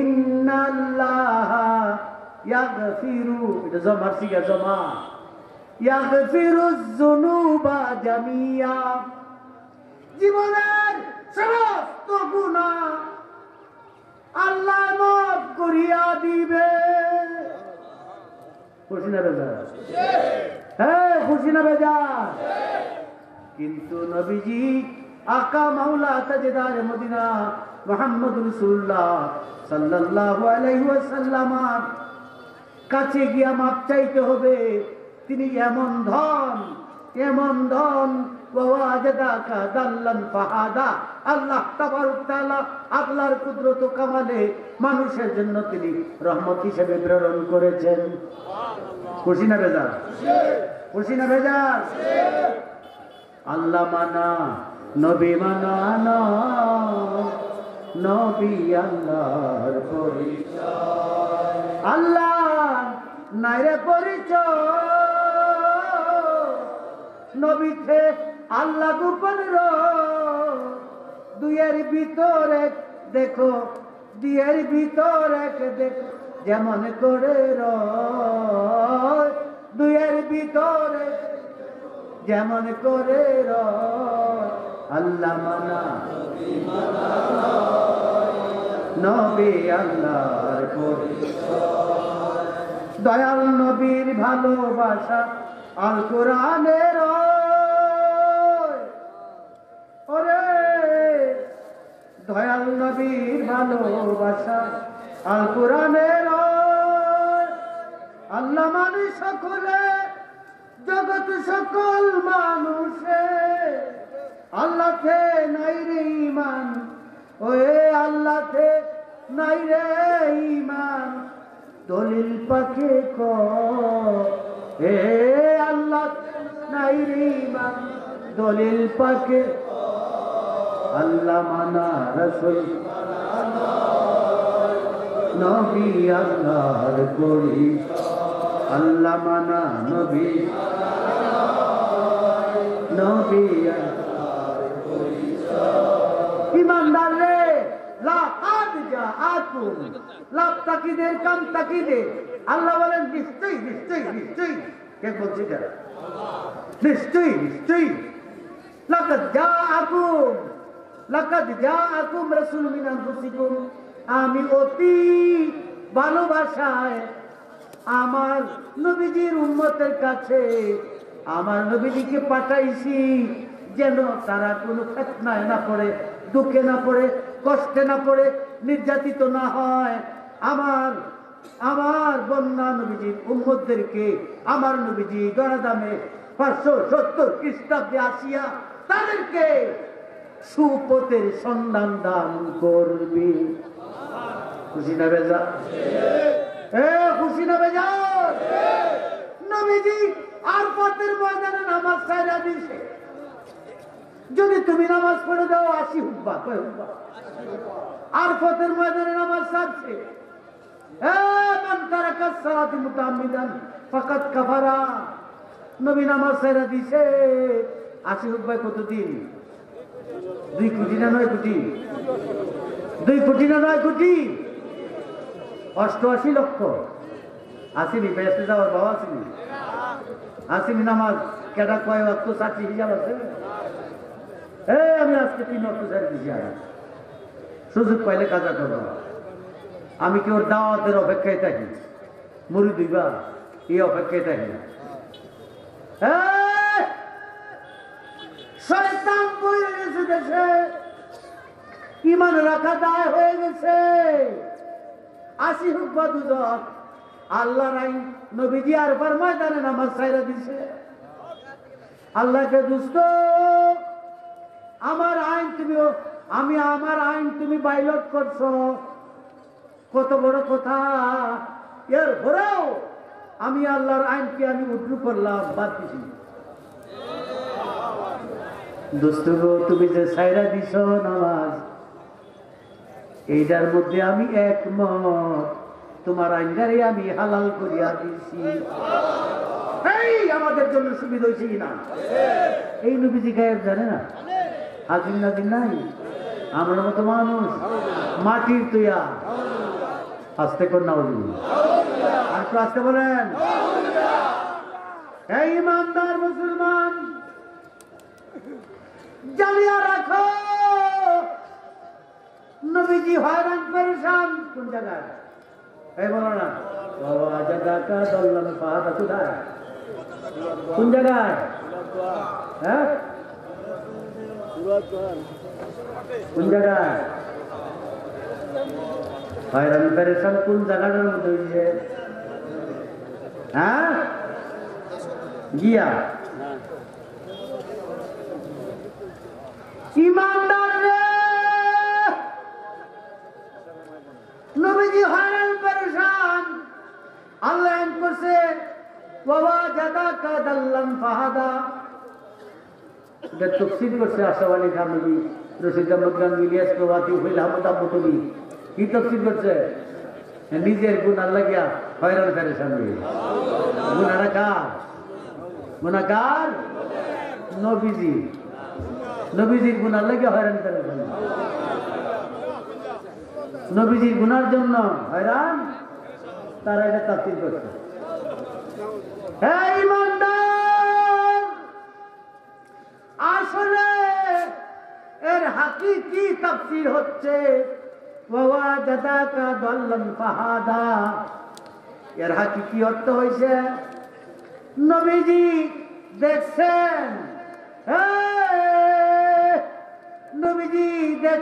ইন্নাল্লাহা ইয়াগফিরু, এটা জমার সিগা জমা, ইয়াগফিরুজ যুনুবা জামিয়া, জীবনের সমস্ত গুনাহ আল্লাহ মাফ করিয়া দিবে। খুশি না বেজার? হ্যাঁ, খুশি না বেজার? কিন্তু নবীজি আকা মাওলা তাজদার মদিনা মুহাম্মদ রাসূলুল্লাহ সাল্লাল্লাহু আলাইহি ওয়াসাল্লাম কাছে গিয়া মাপ চাইতে হবে। তিনি এমন ধন ওয়াজাদাকা দাল্লান ফাহাদা, আল্লাহ তাবারক তাআলা আল্লাহর কুদরত ও কামালে মানুষের জন্য তিনি রহমত হিসেবে প্রেরণ করেছেন। খুশি না বেজার? খুশি না বেজার? আল্লাহ মানা নবী মানা না, নবী আল্লাহর পরিচয়, আল্লাহ নাইরে পরিচয়, নবীতে আল্লাহ গোপন দুইয়ের ভিতরে দেখো, দুইয়ের ভিতরে দেখো যেমন করে দুইয়ের ভিতরে যেমন করে আল্লাহ মানা নবী আল্লাহর পরিচয়, দয়াল নবীর ভালোবাসা আল কোরআনের ওরে, দয়াল নবীর ভালোবাসা আল কোরআনের আল্লাহ মানে সকলে জগৎ সকল মানুষে আল্লাহতে নাই রে ঈমান, ওয়ে আল্লাহতে নাই রে ঈমান, দলিল পাকে হে আল্লাহ নাই রে ঈমান, দলিল পাকে আল্লাহ মানা রাসূল নবী আল্লাহর পরিচয়, আল্লাহ মানা নবী নবী আল্লাহর পরিচয়। ইমানদার রে লাকাদ জাআতুম, লাভ তাকিদের কাম তাকিদে আল্লাহ বলেন নিশ্চয়ই নিশ্চয়ই নিশ্চয়ই। কে বলছে? যারা নিশ্চয়ই নিশ্চয়ই। লাকাদ জাআকুম রাসূলুম মিন আনফুসিকুম, আমি অতি ভালোবাসায় আমার নবীজির উম্মতের কাছে আমার নবীজিকে পাঠাইছি যেন তারা কোনো ফিতনায় না পড়ে, দুঃখে না পড়ে, কষ্টে না পড়ে, নির্যাতিত না হয়। আমার বন্যা নবীজির উম্মতদেরকে আমার নবীজি দরাদামে 570 খ্রিস্টাব্দে আসিয়া তাদেরকে সুপথের সন্ধান দান করবে। খুশি না বেজা? খুশি না বেজা? নবীজি আরফাতের ময়দানে নামাজ ছাইরা দিছে, যদি তুমি নামাজ পড়ে দাও 80 হুব্বা, কয় হুব্বা? আরফাতের ময়দানে নামাজ ছাড়ছে, মান তারাকা সালাত মুতাআম্মিদান ফাকাদ কাফারা। নবী নামাজ ছাইরা দিছে 80 হুব্বায় কতদিন? 2 কোটি না 9 কোটি? 2 কোটি না 9 কোটি? 88 লক্ষ আসেনি। বেসে যাওয়ার বাবা আসেনি, আসেনি। নামাজ কেটা কয় ওয়াক্ত সাক্ষী হিসাব আছে? আমি আজকে 3 ওয়াক্ত ছাড়ি দিছি, আর সুযোগ পাইলে কাজা করবো। আমি কি ওর দাওয়াতের অপেক্ষায় থাকি? মুড়ি দুইবা এই অপেক্ষায় থাকি না। শয়তান বইয়ে গেছে দেশে, ইমান রাখা দায় হয়ে গেছে। 80 হুব্বা দুজন আল্লাহর আইন নবীজি আরফার ময়দানে নামাজ ছাইরা দিছে। আল্লাহকে দুষ্ট, আমার আইন তুমি আমার আইন তুমি বাইলট করছো, কত বড় কথা। এর পরেও আমি আল্লাহর আইনকে আমি উদ্রু করলাম, বাদ দিছি। দোস্ত গো, তুমি যে ছাইরা দিছ নামাজ, এইটার মধ্যে আমি একমত, তোমার আইনটারে আমি হালাল করিয়া দিছি। আমাদের জন্য সুবিধা হয়েছে কিনা? এই নবীজি গায়েব জানে না, হাজির নাজির নাই। আমরা মতো মানুষ মাটির তৈয়া আস্তে কর না আর একটু আস্তে বলেন। এই ইমানদার মুসলমান, জানিয়া রাখো নবীজি হয়রান পরেশান কোন জায়গায়? এই বলো না, বাবা জায়গাটা দল্লাম পাহাড়া কোথায়, কোন জায়গায়? হ্যাঁ, কোন জায়গায় হয়রান পরেশান? কোন জায়গাটার মধ্যে হয়েছে? হ্যাঁ, গিয়া ইমানদার রে, নবীজি হয়রান পরেশান, আল্লাহ করছে বাবা জাদাকা দাল্লাম ফাহাদা। এটা তাফসীর করছে আশরাফ আলী থানভী, রশিদ আহমদ গাঙ্গুহি, ইলিয়াস প্রভাতী, হুইল আহমদ আবুতলি। কি তাফসীর করছে? নিজের গুনাহ লাগিয়া হয়রান পরেশান হয়ে। গুনাহটা কার? গুনাহগার নবীজি। নবীজির গুনাহ লাগিয়া হয়রান পরেশান, নবীজির গুনার জন্য হয়রান, তারা এটা তাফসীর করছে। হে ইমানদার, আসলে এর হাকিকি তাফসীর হচ্ছে ওয়া জাদাকা দাল্লান ফাহাদা। এর হাকিকি অর্থ হইছে নবীজি দেখছেন, নবীজি